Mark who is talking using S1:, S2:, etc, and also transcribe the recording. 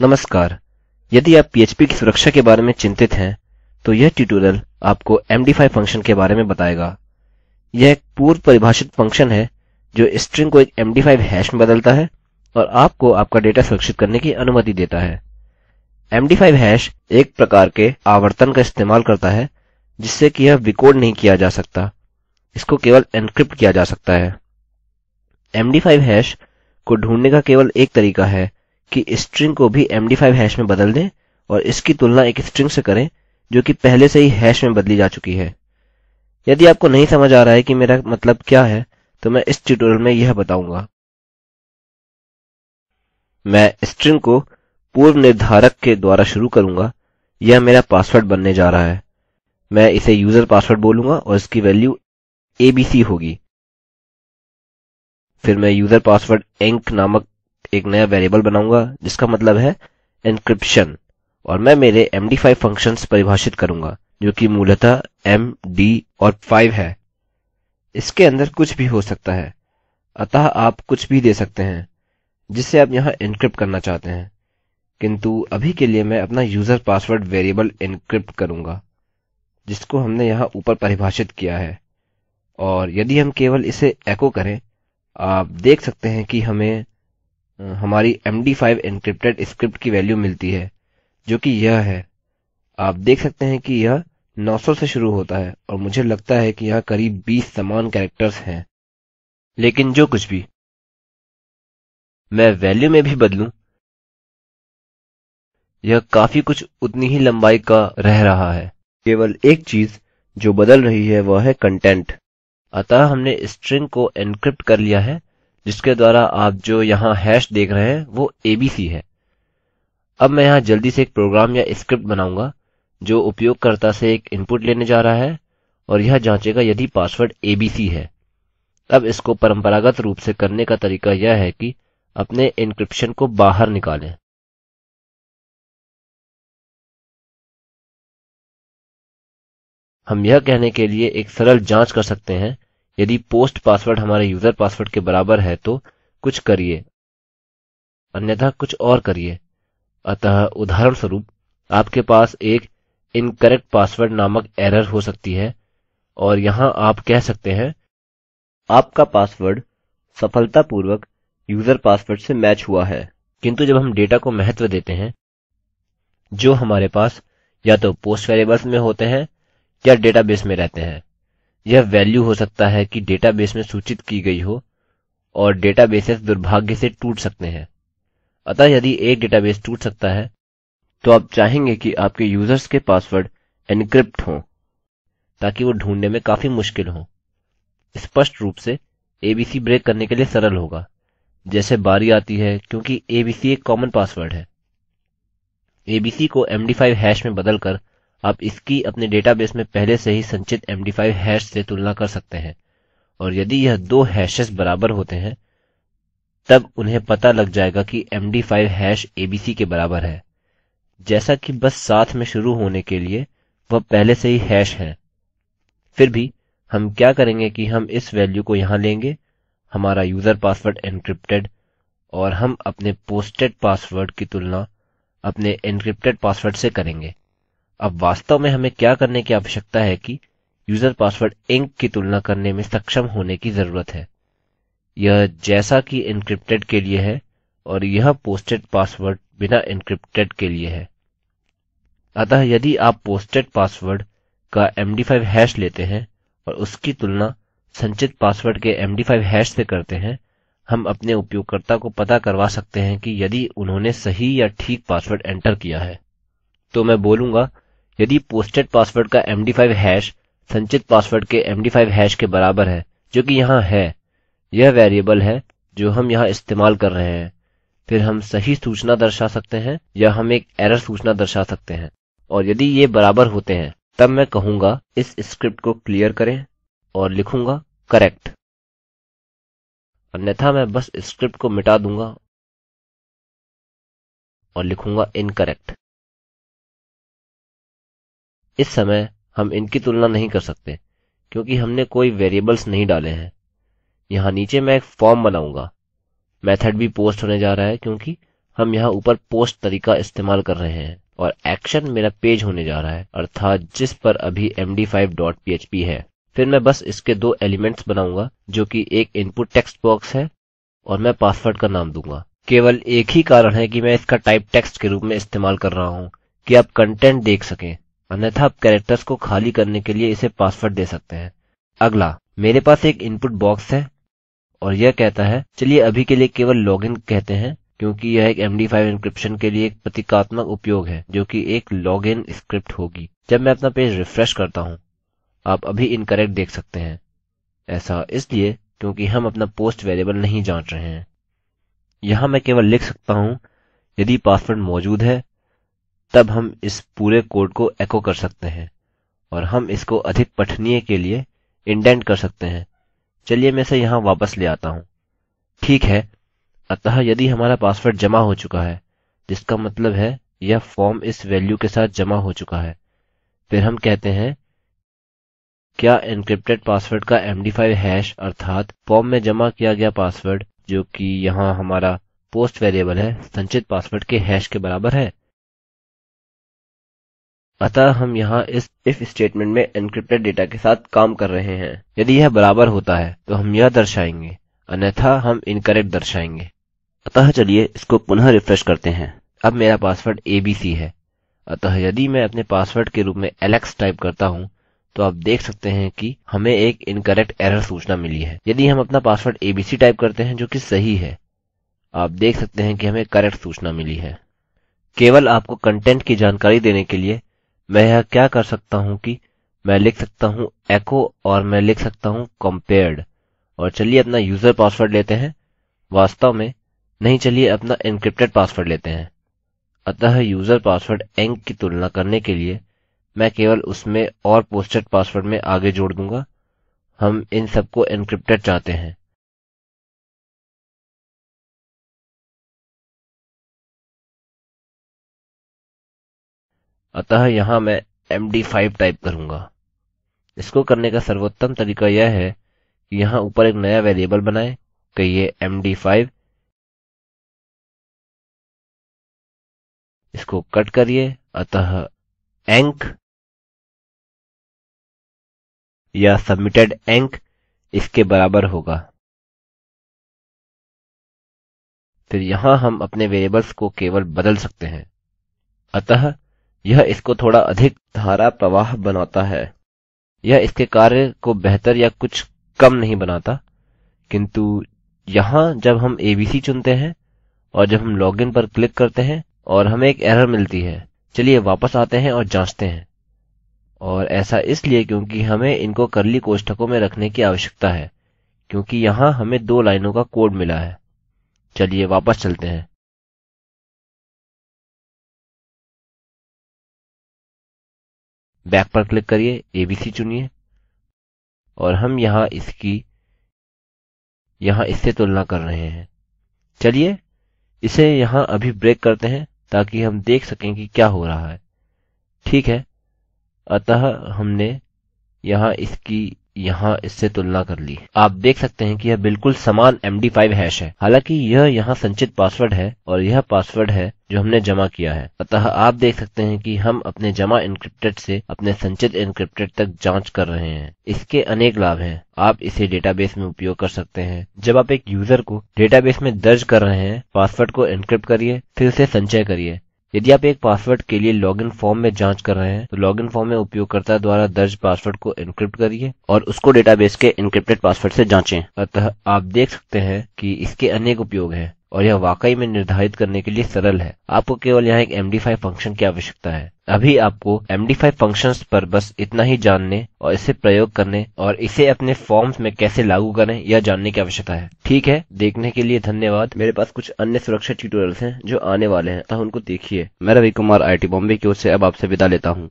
S1: नमस्कार। यदि आप PHP की सुरक्षा के बारे में चिंतित हैं तो यह ट्यूटोरियल आपको MD5 फंक्शन के बारे में बताएगा। यह एक पूर्व परिभाषित फंक्शन है जो स्ट्रिंग को एक MD5 हैश में बदलता है और आपको आपका डेटा सुरक्षित करने की अनुमति देता है। MD5 हैश एक प्रकार के आवर्तन का इस्तेमाल करता है जिससे कि यह विकोड नहीं किया जा सकता, इसको केवल एन्क्रिप्ट किया जा सकता है। MD5 हैश को ढूंढने का केवल एक तरीका है कि स्ट्रिंग को भी MD5 हैश में बदल दें और इसकी तुलना एक स्ट्रिंग से करें जो कि पहले से ही हैश में बदली जा चुकी है। यदि आपको नहीं समझ आ रहा है कि मेरा मतलब क्या है तो मैं इस ट्यूटोरियल में यह बताऊंगा। मैं स्ट्रिंग को पूर्व निर्धारक के द्वारा शुरू करूंगा। यह मेरा पासवर्ड बनने जा रहा है। मैं इसे यूजर पासवर्ड बोलूंगा और इसकी वैल्यू ABC होगी। फिर मैं यूजर पासवर्ड enc नामक एक नया वेरिएबल बनाऊंगा जिसका मतलब है एन्क्रिप्शन, और मैं मेरे MD5 फंक्शंस परिभाषित करूंगा जो कि मूलतः MD और 5 है। इसके अंदर कुछ भी हो सकता है, अतः आप कुछ भी दे सकते हैं जिससे आप यहाँ एन्क्रिप्ट करना चाहते हैं, किंतु अभी के लिए मैं अपना यूजर पासवर्ड वेरिएबल एन्क्रिप्ट करूंगा जिसको हमने यहाँ ऊपर परिभाषित किया है। और यदि हम केवल इसे एको करें, आप देख सकते हैं कि हमें हमारी MD5 एन्क्रिप्टेड स्क्रिप्ट की वैल्यू मिलती है जो कि यह है। आप देख सकते हैं कि यह 900 से शुरू होता है और मुझे लगता है कि यहाँ करीब 20 समान कैरेक्टर्स हैं। लेकिन जो कुछ भी मैं वैल्यू में भी बदलूं, यह काफी कुछ उतनी ही लंबाई का रह रहा है। केवल एक चीज जो बदल रही है वह है कंटेंट। अतः हमने स्ट्रिंग को एन्क्रिप्ट कर लिया है जिसके द्वारा आप जो यहाँ हैश देख रहे हैं वो ABC है। अब मैं यहाँ जल्दी से एक प्रोग्राम या स्क्रिप्ट बनाऊंगा जो उपयोगकर्ता से एक इनपुट लेने जा रहा है और यह जांचेगा यदि पासवर्ड ABC है। अब इसको परंपरागत रूप से करने का तरीका यह है कि अपने एन्क्रिप्शन को बाहर निकालें। हम यह कहने के लिए एक सरल जांच कर सकते हैं, यदि पोस्ट पासवर्ड हमारे यूजर पासवर्ड के बराबर है तो कुछ करिए, अन्यथा कुछ और करिए। अतः उदाहरणस्वरूप आपके पास एक इनकरेक्ट पासवर्ड नामक एरर हो सकती है और यहाँ आप कह सकते हैं आपका पासवर्ड सफलतापूर्वक यूजर पासवर्ड से मैच हुआ है। किंतु जब हम डेटा को महत्व देते हैं जो हमारे पास या तो पोस्ट वेरिएबल्स में होते हैं या डेटाबेस में रहते हैं, यह वैल्यू हो सकता है कि डेटाबेस में सूचित की गई हो और डेटाबेसेस दुर्भाग्य से टूट सकते हैं। अतः यदि एक डेटाबेस टूट सकता है तो आप चाहेंगे कि आपके यूजर्स के पासवर्ड एन्क्रिप्ट हों ताकि वो ढूंढने में काफी मुश्किल हो। स्पष्ट रूप से ABC ब्रेक करने के लिए सरल होगा जैसे बारी आती है, क्योंकि ABC एक कॉमन पासवर्ड है। ABC को MD5 हैश में बदलकर आप इसकी अपने डेटाबेस में पहले से ही संचित MD5 हैश से तुलना कर सकते हैं, और यदि यह दो हैशेस बराबर होते हैं तब उन्हें पता लग जाएगा कि MD5 हैश ABC के बराबर है, जैसा कि बस साथ में शुरू होने के लिए वह पहले से ही हैश है। फिर भी हम क्या करेंगे कि हम इस वैल्यू को यहाँ लेंगे, हमारा यूजर पासवर्ड एन्क्रिप्टेड, और हम अपने पोस्टेड पासवर्ड की तुलना अपने एन्क्रिप्टेड पासवर्ड से करेंगे। अब वास्तव में हमें क्या करने की आवश्यकता है कि यूजर पासवर्ड enc की तुलना करने में सक्षम होने की जरूरत है। यह जैसा कि एन्क्रिप्टेड के लिए है और यह पोस्टेड पासवर्ड बिना एन्क्रिप्टेड के लिए है। अतः यदि आप पोस्टेड पासवर्ड का MD5 हैश लेते हैं और उसकी तुलना संचित पासवर्ड के MD5 हैश से करते हैं, हम अपने उपयोगकर्ता को पता करवा सकते हैं कि यदि उन्होंने सही या ठीक पासवर्ड एंटर किया है। तो मैं बोलूँगा यदि पोस्टेड पासवर्ड का MD5 हैश संचित पासवर्ड के MD5 हैश के बराबर है, जो कि यहाँ है, यह वेरिएबल है जो हम यहाँ इस्तेमाल कर रहे हैं, फिर हम सही सूचना दर्शा सकते हैं या हम एक एरर सूचना दर्शा सकते हैं। और यदि ये बराबर होते हैं तब मैं कहूँगा इस स्क्रिप्ट को क्लियर करें और लिखूँगा करेक्ट, अन्यथा मैं बस स्क्रिप्ट को मिटा दूंगा और लिखूँगा इनकरेक्ट। इस समय हम इनकी तुलना नहीं कर सकते क्योंकि हमने कोई वेरिएबल्स नहीं डाले हैं। यहाँ नीचे मैं एक फॉर्म बनाऊंगा। मेथड भी पोस्ट होने जा रहा है क्योंकि हम यहाँ ऊपर पोस्ट तरीका इस्तेमाल कर रहे हैं और एक्शन मेरा पेज होने जा रहा है, अर्थात जिस पर अभी md5 डॉट php है। फिर मैं बस इसके दो एलिमेंट्स बनाऊंगा जो कि एक इनपुट टेक्स्ट बॉक्स है और मैं पासवर्ड का नाम दूंगा। केवल एक ही कारण है कि मैं इसका टाइप टेक्स्ट के रूप में इस्तेमाल कर रहा हूँ कि आप कंटेंट देख सकें, अन्यथा आप कैरेक्टर्स को खाली करने के लिए इसे पासवर्ड दे सकते हैं। अगला, मेरे पास एक इनपुट बॉक्स है और यह कहता है, चलिए अभी के लिए केवल लॉगिन कहते हैं क्योंकि यह एक md5 एन्क्रिप्शन के लिए एक प्रतीकात्मक उपयोग है जो कि एक लॉगिन स्क्रिप्ट होगी। जब मैं अपना पेज रिफ्रेश करता हूँ आप अभी इनकरेक्ट देख सकते हैं। ऐसा इसलिए क्योंकि हम अपना पोस्ट वेरिएबल नहीं जांच रहे हैं। यहाँ मैं केवल लिख सकता हूँ यदि पासवर्ड मौजूद है तब हम इस पूरे कोड को एको कर सकते हैं और हम इसको अधिक पठनीय के लिए इंडेंट कर सकते हैं। चलिए मैं इसे यहाँ वापस ले आता हूँ। ठीक है, अतः यदि हमारा पासवर्ड जमा हो चुका है जिसका मतलब है यह फॉर्म इस वैल्यू के साथ जमा हो चुका है, फिर हम कहते हैं क्या एन्क्रिप्टेड पासवर्ड का md5 हैश अर्थात फॉर्म में जमा किया गया पासवर्ड जो कि यहाँ हमारा पोस्ट वेरिएबल है संचित पासवर्ड के हैश के बराबर है। अतः हम यहाँ इस इफ स्टेटमेंट में एन्क्रिप्टेड डेटा के साथ काम कर रहे हैं। यदि यह बराबर होता है तो हम यह दर्शाएंगे, अन्यथा हम इनकरेक्ट दर्शाएंगे। अतः चलिए इसको पुनः रिफ्रेश करते हैं। अब मेरा पासवर्ड abc है। अतः यदि मैं अपने पासवर्ड के रूप में alex टाइप करता हूँ तो आप देख सकते हैं कि हमें एक इनकरेक्ट एरर सूचना मिली है। यदि हम अपना पासवर्ड abc टाइप करते हैं जो कि सही है, आप देख सकते हैं कि हमें करेक्ट सूचना मिली है। केवल आपको कंटेंट की जानकारी देने के लिए मैं यह क्या कर सकता हूँ कि मैं लिख सकता हूँ echo और मैं लिख सकता हूँ compared। और चलिए अपना यूजर पासवर्ड लेते हैं, वास्तव में नहीं, चलिए अपना एन्क्रिप्टेड पासवर्ड लेते हैं। अतः यूजर पासवर्ड enc की तुलना करने के लिए मैं केवल उसमें और पोस्टेड पासवर्ड में आगे जोड़ दूंगा। हम इन सबको एन्क्रिप्टेड चाहते हैं। अतः यहाँ मैं md5 टाइप करूँगा। इसको करने का सर्वोत्तम तरीका यह है कि यहाँ ऊपर एक नया वेरिएबल बनाएं, कहिए md5, इसको कट करिए, अतः enc या सबमिटेड enc इसके बराबर होगा। फिर यहाँ हम अपने वेरिएबल्स को केवल बदल सकते हैं। अतः यह इसको थोड़ा अधिक धारा प्रवाह बनाता है। यह इसके कार्य को बेहतर या कुछ कम नहीं बनाता, किंतु यहाँ जब हम abc चुनते हैं और जब हम लॉगिन पर क्लिक करते हैं और हमें एक एरर मिलती है, चलिए वापस आते हैं और जांचते हैं। और ऐसा इसलिए क्योंकि हमें इनको कर्ली कोष्ठकों में रखने की आवश्यकता है, क्योंकि यहाँ हमें 2 लाइनों का कोड मिला है। चलिए वापस चलते हैं। बैक पर क्लिक करिए, abc चुनिए और हम यहाँ इससे तुलना कर रहे हैं। चलिए इसे यहाँ अभी ब्रेक करते हैं ताकि हम देख सकें कि क्या हो रहा है। ठीक है, अतः हमने यहाँ इससे तुलना कर ली। आप देख सकते हैं कि यह बिल्कुल समान md5 हैश है, हालांकि यह यहाँ संचित पासवर्ड है और यह पासवर्ड है जो हमने जमा किया है। अतः आप देख सकते हैं कि हम अपने जमा एन्क्रिप्टेड से अपने संचित एन्क्रिप्टेड तक जांच कर रहे हैं। इसके अनेक लाभ हैं। आप इसे डेटाबेस में उपयोग कर सकते हैं। जब आप एक यूजर को डेटाबेस में दर्ज कर रहे हैं, पासवर्ड को एन्क्रिप्ट करिए, फिर उसे संचय करिए। यदि आप एक पासवर्ड के लिए लॉगिन फॉर्म में जांच कर रहे हैं तो लॉगिन फॉर्म में उपयोगकर्ता द्वारा दर्ज पासवर्ड को एन्क्रिप्ट करिए और उसको डेटाबेस के एन्क्रिप्टेड पासवर्ड से जांचें। अतः आप देख सकते हैं कि इसके अनेक उपयोग हैं और यह वाकई में निर्धारित करने के लिए सरल है। आपको केवल यहाँ एक md5 फंक्शन की आवश्यकता है। अभी आपको md5 फंक्शंस पर बस इतना ही जानने और इसे प्रयोग करने और इसे अपने फॉर्म्स में कैसे लागू करें यह जानने की आवश्यकता है। ठीक है, देखने के लिए धन्यवाद। मेरे पास कुछ अन्य सुरक्षा ट्यूटोरियल्स हैं जो आने वाले हैं, अतः उनको देखिए। मैं रवि कुमार IIT बॉम्बे की ओर से अब आपसे विदा लेता हूँ।